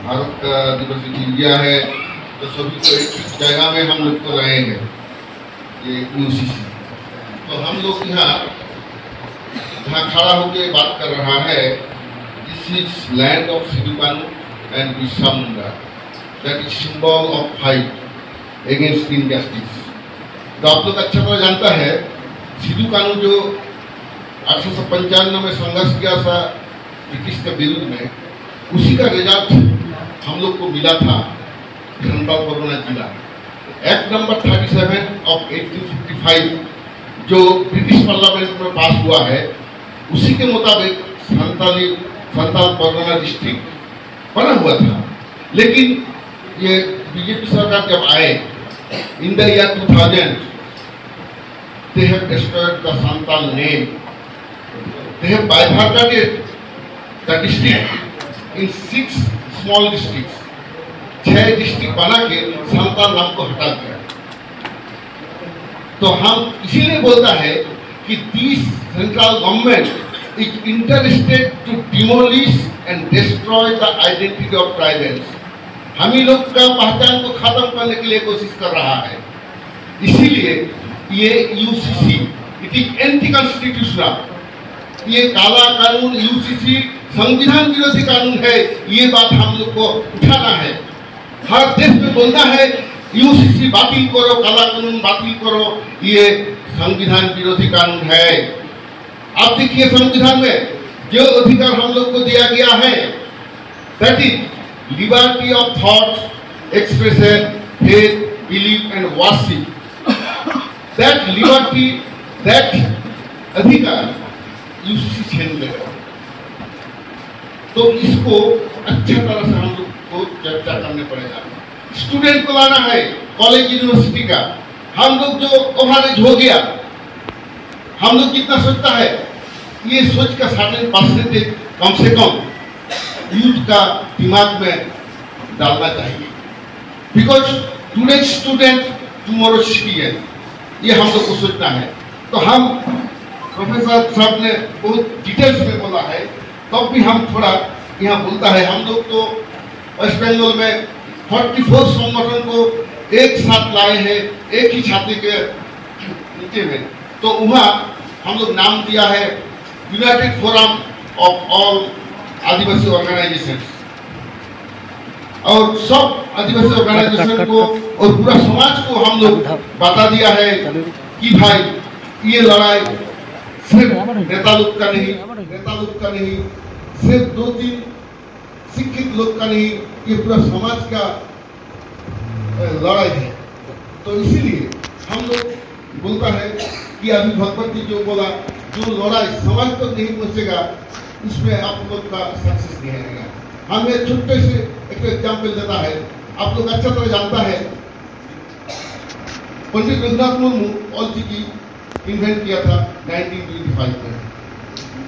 भारत का दिवस इंडिया है, तो सभी को एक जगह में हम लोग को लाए हैं, ये यूसीसी। तो हम लोग यहाँ जहाँ खड़ा होकर बात कर रहा है, this is land of Sidhu Kanhu and Birsa Munda, that is symbol of fight against injustice. तो आप लोग अच्छा तरह जानता है, सिद्धू कानू जो 1895 में संघर्ष किया था ब्रिटिश के विरुद्ध में, उसी का रिजल्ट हम लोग को मिला था संताल परगना जिला। एक्ट नंबर 37 ऑफ 1855 जो ब्रिटिश पार्लियामेंट में पास हुआ है, उसी के मुताबिक संताल परगना डिस्ट्रिक्ट बना हुआ था। लेकिन ये बीजेपी सरकार जब आए इन the year 2000, they have destroyed the Santal name. They have bifurcated the district in 6 small districts. 6 district बना के संताल नाम को हटा दिया। तो हम इसीलिए बोलता है कि this central government is interested to demolish and destroy the identity of tribals. हम ही लोग का पहचान को खत्म करने के लिए कोशिश कर रहा है। इसीलिए ये UCC it is anti constitutional, ये काला कानून यूसीसी संविधान विरोधी कानून है। ये बात हम लोग को उठाना है, हर देश में बोलना है यूसीसी बातिल करो, काला कानून बातिल करो, ये संविधान विरोधी कानून है। आप देखिए संविधान में जो अधिकार हम लोग को दिया गया है, that is liberty of thought, expression, faith, belief and worship. That liberty, that अधिकार यूसीसी छीन लेगा। तो इसको अच्छी तरह से हम लोग को चर्चा करने पड़ेगा। स्टूडेंट को लाना है कॉलेज यूनिवर्सिटी का। हम लोग जो ओवरएज हो गया, हम लोग कितना सोचता है, ये सोच का 7% कम से कम यूथ का दिमाग में डालना चाहिए। Because today student tomorrow citizen, ये हम लोग को सोचना है। तो हम प्रोफेसर साहब ने बहुत डिटेल्स में बोला है, तब भी हम थोड़ा यहाँ बोलता है। हम लोग तो वेस्ट बंगाल में 44 संगठन को एक साथ लाए हैं, एक ही छाती के नीचे में। तो वहाँ हम लोग नाम दिया है United forum of all Adivasi organisations, और सब आदिवासी ऑर्गेनाइजेशन को और पूरा समाज को हम लोग बता दिया है कि भाई ये लड़ाई सिर्फ नेता लोग का नहीं, सिर्फ 2-3 शिक्षित लोग का नहीं, ये पूरा समाज का लड़ाई है। तो इसीलिए हम लोग बोलता है कि अभी भगवत जी जो बोला, जो लड़ाई समाज तक नहीं पहुंचेगा, उसमें आप लोग का सक्सेस नहीं आएगा। हमें छोटे से एक एग्जाम्पल देता है, आप लोग अच्छा तरह जानता है, पंडित रघुनाथ मुर्मू ऑलचिकी इन्वेंट किया था 1925 में।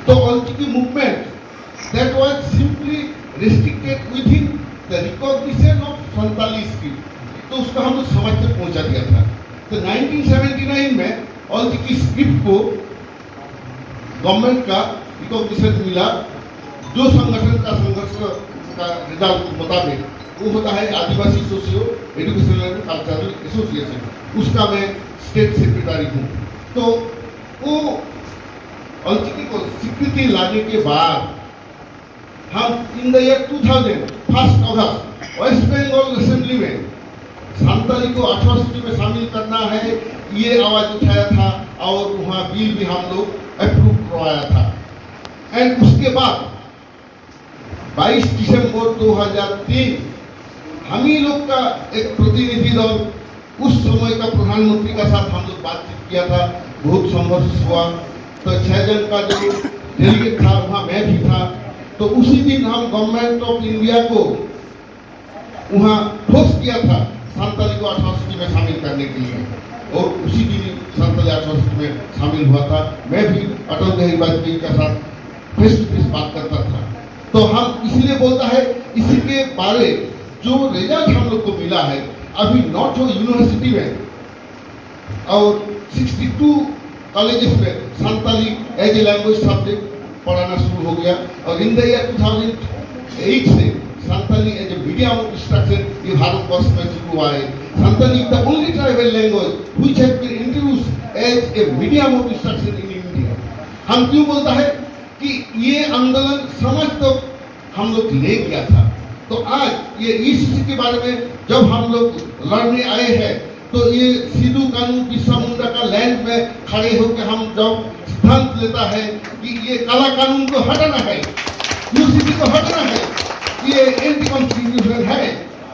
तो Ol Chiki movement that was simply restricted with in the recognition of Santali script. तो उसको हम लोग समाज तक पहुंचा दिया था। तो 1979 में ऑलचिकी स्क्रिप्ट को गवर्नमेंट का रिकॉग्निशन मिला। जो संगठन का संघर्ष का रिजल्ट मुताबिक वो होता है Adivasi socio educational and cultural association, उसका मैं स्टेट सेक्रेटरी हूँ। तो वो ऑलचिकी को स्वीकृति लाने के बाद हम इन द ईयर 2000 1 अगस्त वेस्ट बंगाल असेंबली में संताली को 18 सूची में शामिल करना है, ये आवाज उठाया था और वहाँ बिल भी हम लोग अप्रूव करवाया था। एंड उसके बाद 22 दिसंबर 2003 हम ही लोग का एक प्रतिनिधि दल उस समय का प्रधानमंत्री का साथ हम लोग बातचीत किया था, बहुत संघर्ष हुआ। तो 6 जन का जो डेलीगेट था वहाँ मैं भी था। तो उसी दिन हम गवर्नमेंट ऑफ इंडिया को वहाँ फोर्स किया था संताली को 18 सूची में शामिल करने के लिए, और उसी दिन संताली 18 सूची में शामिल हुआ था। मैं भी अटल बिहारी वाजपेयी के साथ फेस टू फेस बात करता था। तो हम इसलिए बोलता है, इसी के बारे जो रिजल्ट हम लोग को मिला है अभी नॉर्थ यूनिवर्सिटी में और 62 कॉलेजेस में Santali as a language subject पढ़ाना शुरू हो गया। और इन द ईयर 2008 से Santali as a medium of instruction in Bharatvarsh mein shuru hua hai. Santali is the only tribal language which has been introduced as a medium of instruction in India. हम क्यों बोलता है कि ये आंदोलन समाज तक हम लोग ले गया था, तो आज ये यूसीसी के बारे में जब हम लोग लड़ने आए हैं, तो ये सिद्धू कानून बिरसा मुंडा का लैंड में खड़े होकर हम जब सिद्धांत लेता है कि ये काला कानून को हटाना है, यूसीसी को हटाना है, ये एंटी कॉन्स्टिट्यूशन है,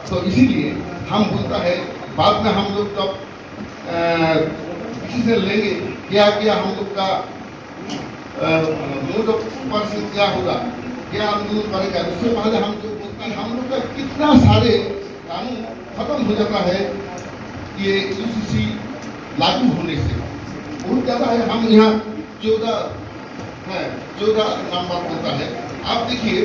तो इसीलिए हम बोलता है बाद में हम लोग जब डिसीजन लेंगे क्या हम लोग का मोड ऑफ पर्सन क्या होगा, क्या आंदोलन करेगा, उससे पहले हम जो बोलते हैं हम लोग का कितना सारे कानून खत्म हो जाता है ये यूसीसी लागू होने से, बहुत ज्यादा है। हम यहाँ 14 नंबर होता है। आप देखिए,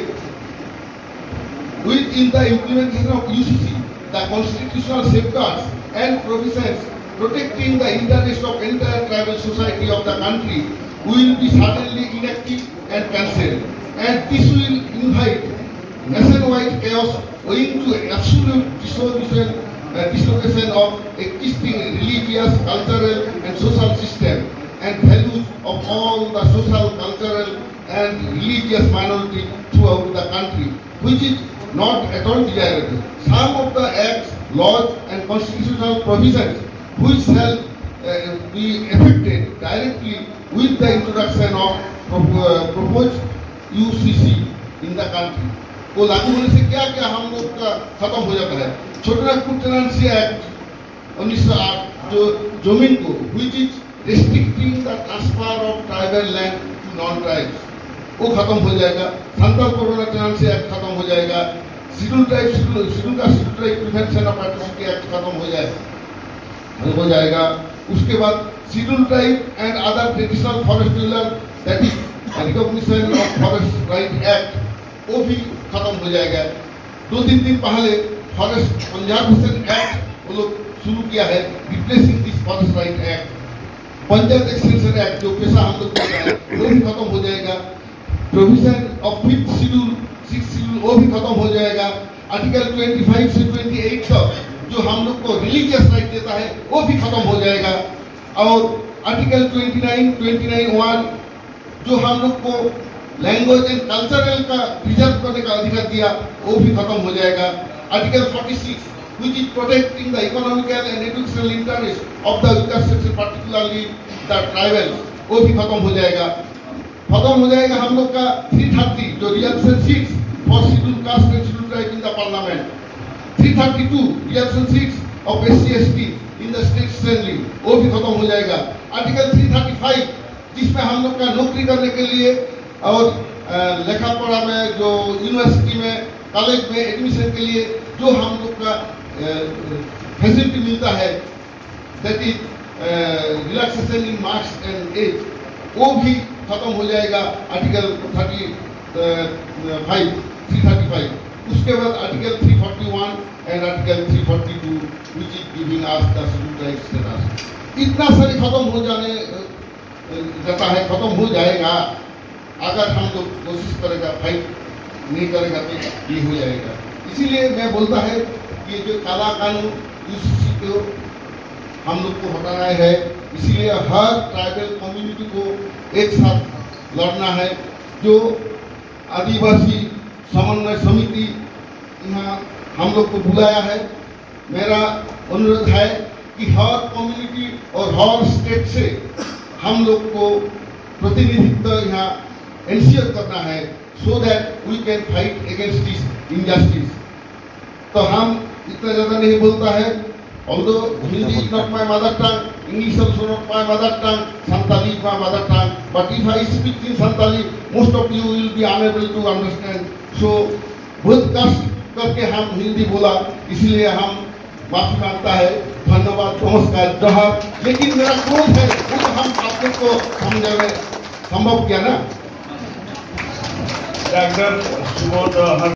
within the implementation of UCC, the constitutional safeguards and provisions protecting the interest of entire tribal society of the country will be suddenly inactive and cancelled, and this will invite nationwide chaos owing to absolute dislocation of existing religious, cultural and social system and values of all the social, cultural and religious minorities throughout the country, which is not at all desirable. Some of the acts, laws and constitutional provisions which shall be affected directly with the introduction of proposed UCC in the country. वो लागू होने से क्या क्या हम लोग का खत्म हो जाता है। छोटानागपुर टेनेंसी एक्ट 1908 जो जमीन को which is restricting the transfer of tribal land to non-tribes, वो खत्म हो जाएगा। संताल कोरोना टेनेंसी एक्ट खत्म हो जाएगा। Schedule tribe prevention of atrocity act खत्म हो जाएगा। उसके बाद schedule tribe and other traditional forest dealer that is recognition of forest right act, वो भी खत्म हो जाएगा। 2-3 दिन पहले फॉरेस्ट कंजर्वेशन एक्ट वो लोग शुरू किया है, replacing this forest right act. Panchayat extension act जो पेशा हम लोग कर रहे हैं वो भी खत्म हो जाएगा। Provision of 5th schedule 6th schedule वो भी खत्म हो जाएगा। आर्टिकल 25 से 28 तक जो हम लोग को रिलीजियस राइट देता है वो भी खत्म हो जाएगा। और आर्टिकल 29(1) जो हम लोग को लैंग्वेज एंड कल्चरल का रिजर्व करने का अधिकार दिया वो भी खत्म हो जाएगा। Article 46 which is protecting the economical and educational interest of the weaker section, particularly the tribals, वो भी खत्म हो जाएगा। खत्म हो जाएगा हम लोग का 330 जो reservation seats for schedule caste and schedule tribe in the parliament, 332 reservation seats of SC/ST in the state assembly, वो भी खत्म हो जाएगा। आर्टिकल 335 जिसमें हम लोग का नौकरी करने के लिए और लेखा पढ़ा में जो यूनिवर्सिटी में कॉलेज में एडमिशन के लिए जो हम लोग का फैसिलिटी मिलता है, that is relaxation in marks and age, वो भी खत्म हो जाएगा। आर्टिकल 335 उसके बाद article 341 and article 342 which is giving us the schedule tribe status. इतना सारे खत्म हो जाने जाता है, खत्म हो जाएगा अगर हम लोग कोशिश करेगा, फाइट नहीं करेगा तो ये हो जाएगा। इसीलिए मैं बोलता है कि जो काला कानून यूसीसी को हम लोग को हटाना है, इसीलिए हर ट्राइबल कम्युनिटी को एक साथ लड़ना है। जो आदिवासी समन्वय समिति यहाँ हम लोग को बुलाया है, मेरा अनुरोध है कि हर कम्युनिटी और हर स्टेट से हम लोग को प्रतिनिधित्व यहाँ एंश्योर करना है, so that we can fight against this injustice. तो हम इतना ज़्यादा नहीं बोलता है, although Hindi is not my mother tongue, English also not my mother tongue, Santali is my mother tongue, but if I speak in Santali, most of you will be unable to understand. So बहुत कष्ट करके हम हिंदी बोला, इसलिए हम माफी मांगता है। धन्यवाद, नमस्कार, जोहार। लेकिन मेरा क्रोध है वो हम आप लोग को समझाने संभव किया ना। डॉक्टर सुबोध